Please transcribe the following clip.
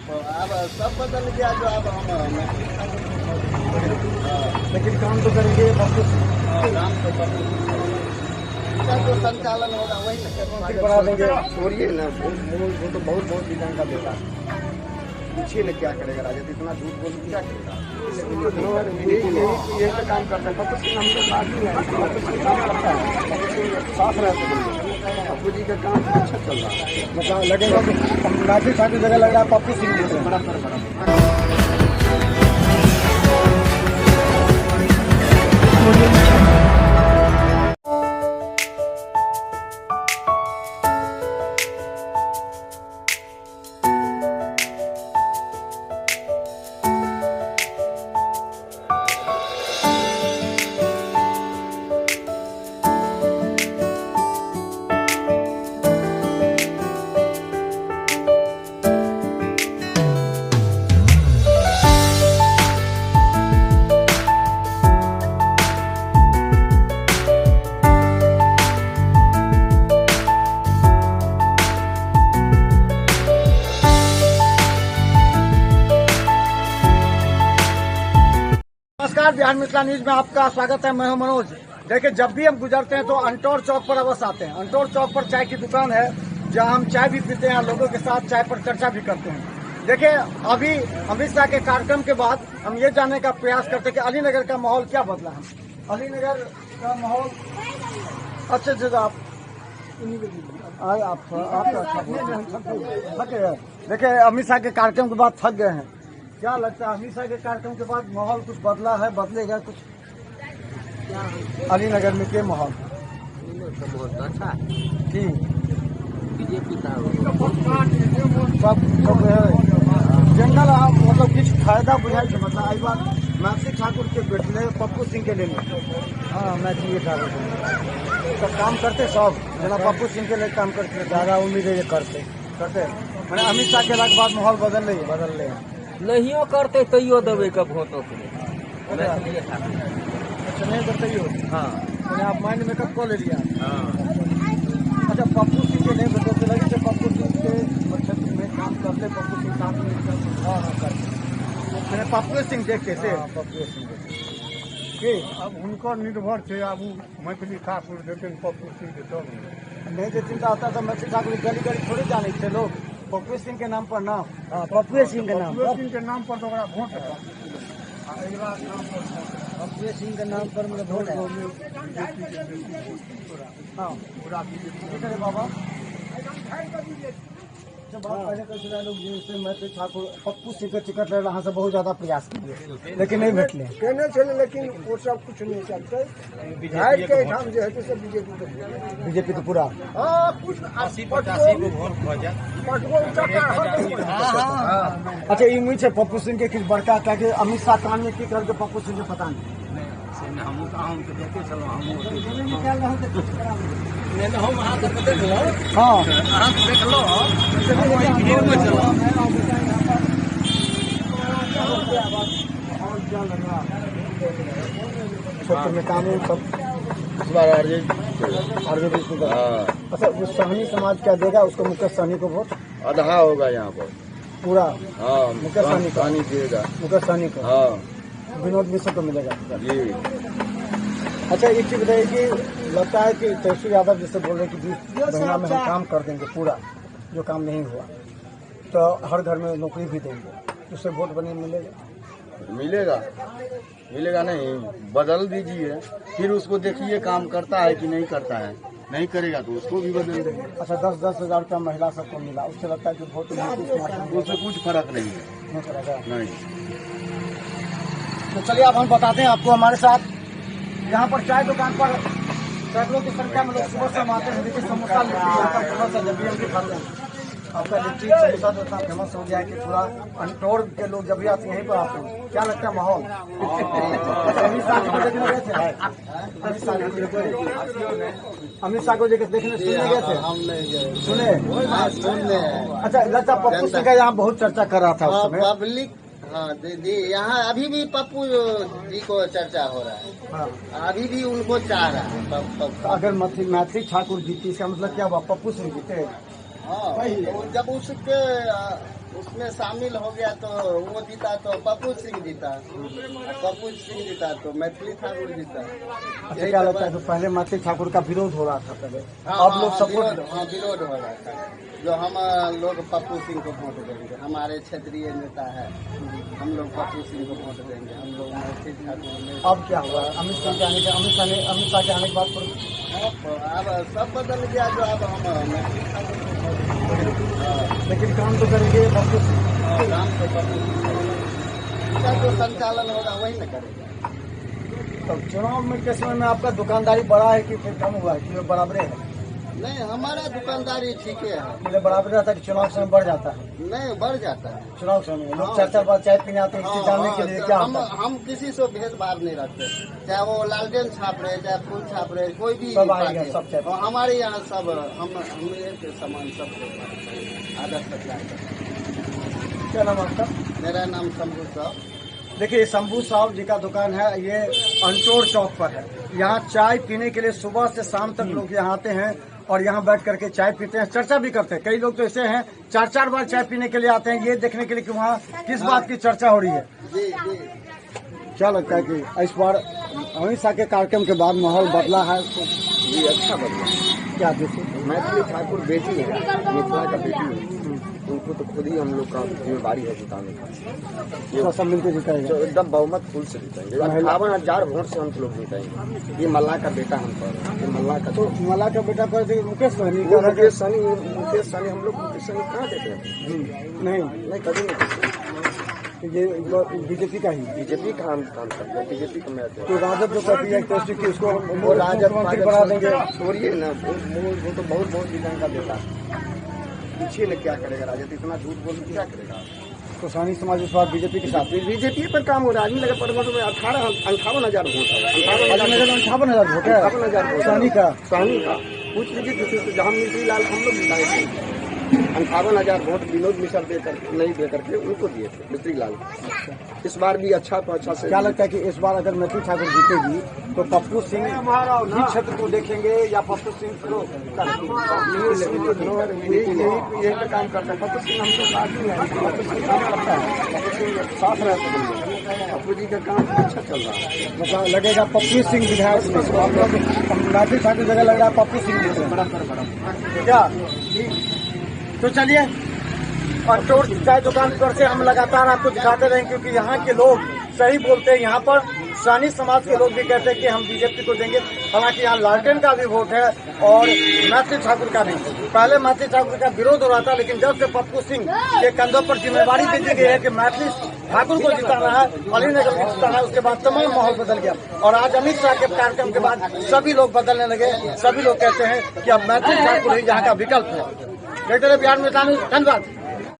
तो अब सब बदल गया जो अब हम लेकिन काम तो करेंगे पप्पू सिंह। काम तो इसका जो संचालन होगा वही बढ़ा देंगे। छोड़िए ना, वो तो बहुत बहुत डिजाइन का देता है। पूछिए ना क्या करेगा राजद, इतना झूठ बोल क्या करेगा। ये तो काम करता है पप्पू सिंह, हमको साथ ही है, पप्पू सिंह काम करता है, पप्पू सिंह साथ रहते हैं। पप्पू जी का काम अच्छा चल रहा है, मतलब लगेगा कि मैथिली ठाकुर जगह लग रहा है पप्पू सिंह जी से। बड़ा नमस्कार, बिहार मिथिला न्यूज में आपका स्वागत है। मैं हूं मनोज। देखिए, जब भी हम गुजरते हैं तो अंटोर चौक पर अवश्य आते हैं। अंटोर चौक पर चाय की दुकान है, जहां हम चाय भी पीते हैं, लोगों के साथ चाय पर चर्चा भी करते हैं। देखिए, अभी अमित शाह के कार्यक्रम के बाद हम ये जानने का प्रयास करते हैं कि अलीनगर का माहौल क्या बदला है। अलीनगर का माहौल अच्छे से आप थक गए। देखिए, अमित शाह के कार्यक्रम के बाद थक गए हैं। क्या लगता है अमित शाह के कार्यक्रम के बाद माहौल कुछ बदला है, बदलेगा कुछ अलीनगर में के माहौल? बहुत अच्छा जी, बीजेपी का सब जनरल मतलब कुछ फायदा बुझाई छै। मतलब आई बात मैथिली ठाकुर के बैठले पप्पू सिंह के लेने। हाँ, मैथिली ठाकुर सब काम करते, सब जना पप्पू सिंह के लिए काम करते, ज्यादा उम्मीद है ये करते मैंने अमित शाह के बाद माहौल बदल रहे हैं। नहीं करते तैयो देवे का वोट अच्छा, नहीं बताइए। हाँ मैंने आप माइंड मेकअप कॉल लिया। हाँ अच्छा, पप्पू सिंह के नहीं बताते लगे थे, पप्पू सिंह के क्षेत्र में काम करते, पप्पू सिंह काम करते। मैंने पप्पू सिंह देखे से पप्पू सिंह के अब उनका निर्भर है। अब मैथिली ठाकुर देते पप्पू सिंह के सब नहीं जो चिंता होता तो मैथिली ठाकुर गली गली थोड़ी जाने थे लोग। पप्पू सिंह के नाम पर नाम, पप्पू सिंह के नाम पर तो वोट है। पप्पू सिंह के नाम पर मेरा वोट है। हाँ बाबा, पहले कैसे लोग जैसे मैथिली ठाकुर पप्पू सिंह के टिकट ले रहा से बहुत ज्यादा प्रयास किए, लेकिन नहीं भेटले कहने चले, लेकिन वो सब कुछ नहीं चलते। विधायक के ठाम जो है तो सब बीजेपी तो पूरा कुछ 80-85 को वोट हो जाए। अच्छा, ये उम्मीद है पप्पू सिंह के कुछ बड़का क्या कि अमित शाह काम में की करके पप्पू सिंह के पता नहीं। हम देखे चलो हम हाँ, देख लो क्षेत्र में काम सब इस बार अच्छा, वो सहनी समाज क्या देगा उसको? मुकेश सहनी को वोट आधा होगा यहाँ पर पूरा। हाँ, मुकेश सहनी को देगा। मुकेश सहनी को, हाँ विनोद मिश्र को मिलेगा जी। अच्छा, एक चीज बताइए कि लगता है कि तेजस्वी यादव जैसे बोल रहे हैं कि 20 महीना में हम काम कर देंगे पूरा, जो काम नहीं हुआ तो हर घर में नौकरी भी देंगे, उससे वोट बने मिलेगा नहीं, बदल दीजिए, फिर उसको देखिए काम करता है कि नहीं करता है। नहीं करेगा तो उसको भी बदल देंगे। अच्छा, 10-10 हजार रुपया महिला सबको मिला, उससे लगता है कि वोट उससे कुछ फर्क नहीं है। नहीं। तो चलिए अब हम बताते हैं आपको। हमारे साथ यहाँ पर चाय दुकान पर सैकड़ों की संख्या में लोग सुबह से आते हैं। देखिए, समोसा लिट्टी यहाँ पर फेमस है, जब भी हम भी खाते हैं। आपका लिट्टी समोसा तो इतना फेमस हो गया है कि पूरा अंटोर के लोग जब भी आते हैं यहीं पर आते हैं। क्या लगता है माहौल? अमित शाह को देखने गए थे? अमित शाह को देखने सुनने गए थे? हम नहीं गए। सुने। अच्छा, लगता है पप्पू सिंह का यहाँ बहुत चर्चा कर रहा था उस समय। पब्लिक हाँ दीदी, यहाँ अभी भी पप्पू जी को चर्चा हो रहा है। हाँ, अभी भी उनको चाह रहा है। अगर मैथिली ठाकुर जीती, इसका मतलब क्या हुआ? पप्पू सिंह जीते। हाँ, जब उसके उसमें शामिल हो गया तो वो जीता तो पप्पू सिंह जीता, पप्पू सिंह जीता तो मैथिली ठाकुर जीता। अच्छा, क्या लगता है कि पहले मैथिली ठाकुर का विरोध हो रहा था पहले, हाँ, अब लोग सपोर्ट, विरोध हो रहा था। जो हम लोग पप्पू सिंह को वोट देंगे, हमारे क्षेत्रीय नेता है, हम लोग पप्पू सिंह को वोट देंगे, हम लोग मैथिली ठाकुर में। अब क्या हुआ? अमित शाह के आने के बाद अब सब बदल गया, जो अब हम मैथिली ठाकुर को वोट देंगे। लेकिन काम तो करेंगे पप्पू सिंह। काम तो पप्पू सिंह, इसका जो संचालन होगा वही न करेगा। तो चुनाव में के समय में आपका दुकानदारी बढ़ा है कि फिर कम हुआ है कि बराबर है? नहीं, हमारा दुकानदारी ठीक है, मतलब बराबर रहता है कि चुनाव समय बढ़ जाता है? नहीं बढ़ जाता है। चुनाव समय लोग 4-4 बार चाय पीने आते हैं, इससे जानने के लिए क्या होता है? हम किसी से भेदभाव नहीं रखते, चाहे वो लालटेन छाप रहे, चाहे फूल छाप रहे, कोई भी सब आएगा, सब चाहे। और हमारे यहाँ सब हम एक समान सबको आदर सत्कार करते हैं। क्या नाम आपका? मेरा नाम शंभू साहब। देखिए, शंभू साहब जी का दुकान है, ये अंटोर चौक पर है। यहाँ चाय पीने के लिए सुबह से शाम तक लोग यहाँ आते हैं और यहाँ बैठ करके चाय पीते हैं, चर्चा भी करते हैं। कई लोग तो ऐसे हैं 4-4 बार चाय पीने के लिए आते हैं, ये देखने के लिए कि वहाँ किस बात की चर्चा हो रही है। जी जी, क्या लगता है कि इस बार अमित शाह के कार्यक्रम के बाद माहौल बदला है? जी अच्छा बदला। क्या देखिए, मैथिली ठाकुर बेटी है, मिथिला का बेटी है, उनको तो खुद ही हम लोग का जिम्मेदारी है जिताने का। तो सब मिलकर जिताएगा? जो एकदम बहुमत फुल से जिताएंगे, 58,000 वोट से हम लोग जिताएंगे। ये मल्ला का बेटा हम पर, ये मल्ला का तो मला का बेटा पर मुकेश सहनी वो का मुकेश सहनी हम लोग मुकेश सहनी कहाँ देते हैं? नहीं, कभी नहीं। ये बीजेपी का ही, बीजेपी का हम काम करते हैं, बीजेपी का मैच है। तो राजद तो कहती है कि उसको वो राजद मुख्यमंत्री बना देंगे। छोड़िए ना, वो तो बहुत डिजाइन का बेटा है। पूछिए ना क्या करेगा राजद, इतना झूठ बोल के क्या करेगा? तो सहनी समाज इस बार बीजेपी के साथ, बीजेपी पर काम हो रहा है। आदमी लगे परमठ में 58,000 वोट है, 58,000 वोट है 58,000 वोट सहनी का। सहनी का पूछ लीजिए किसी से, जहाँ मिश्री लाल हम लोग जिताए थे। 58,000 वोट विनोद मिश्र नहीं दे करके उनको दिए थे, मिश्री लाल। इस बार भी अच्छा से। क्या लगता है कि इस बार अगर मैथिली ठाकुर जीतेगी तो पप्पू सिंह ही क्षेत्र को देखेंगे या पप्पू सिंह को? यही का काम करता है पप्पू सिंह, हमको साथ ही है, पप्पू सिंह काम करता है, पप्पू सिंह साथ रहते हैं। पप्पू जी का काम अच्छा चल रहा है। मतलब लगेगा पप्पू सिंह विधायक में, मैथिली ठाकुर जगह लग रहा है पप्पू सिंह जीत रहे हैं। क्या? तो चलिए, और चोर चाय दुकान पर से हम लगातार आपको दिखाते रहें, क्योंकि यहाँ के लोग सही बोलते हैं। यहाँ पर सहनी समाज के लोग भी कहते हैं कि हम बीजेपी को देंगे। हालांकि यहाँ लालटेन का भी वोट है और मैथिली ठाकुर का भी। पहले मैथिली ठाकुर का विरोध हो रहा था, लेकिन जब से पप्पू सिंह के कंधों पर जिम्मेवारी दे दी गई है कि मैथिली ठाकुर को जिताना है, अलीनगर को जिताना है, उसके बाद तमाम माहौल बदल गया। और आज अमित शाह के कार्यक्रम के बाद सभी लोग बदलने लगे। सभी लोग कहते हैं कि अब मैथिली ठाकुर ही यहाँ का विकल्प है। देखते रहे बिहार में, धन्यवाद।